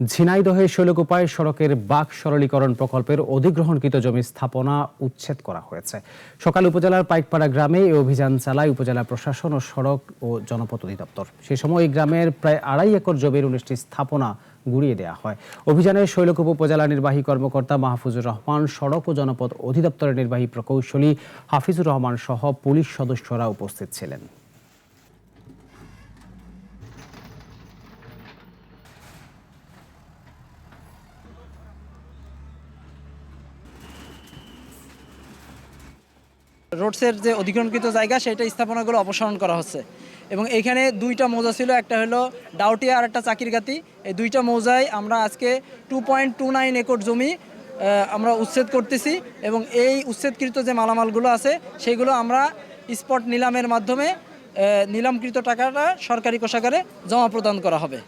ঝিনাইদহে শৈলকুপায় সড়কের বাক সরলীকরণ প্রকল্পের অধিগ্রহণকৃত জমি স্থাপনা উচ্ছেদ করা হয়েছে। সকালে উপজেলার পাইকপাড়া গ্রামে এই অভিযান চালায় উপজেলা প্রশাসন ও সড়ক ও জনপথ অধিদপ্তর। সে সময় এই গ্রামের প্রায় 2.5 একর জমির 19টি স্থাপনা গুড়িয়ে দেওয়া হয়। অভিযানে শৈলকুপা উপজেলা নির্বাহী কর্মকর্তা মাহফুজুর রহমান, সড়ক ও জনপথ অধিদপ্তরের নির্বাহী প্রকৌশলী হাফিজুর রহমান সহ পুলিশ সদস্যরা উপস্থিত ছিলেন। রোডসের যে অধিগ্রহণকৃত জায়গা সেটা স্থাপনাগুলো অপসারণ করা হচ্ছে এবং এখানে 2টা মৌজা ছিল, একটা হলো ডাউটিয়া আর একটা চাকিরগাতি। এই 2টা মৌজায় আমরা আজকে 2.29 একর জমি আমরা উচ্ছেদ করতেছি এবং এই উচ্ছেদকৃত যে মালামালগুলো আছে সেগুলো আমরা স্পট নিলামের মাধ্যমে নিলামকৃত টাকাটা সরকারি কোষাগারে জমা প্রদান করা হবে।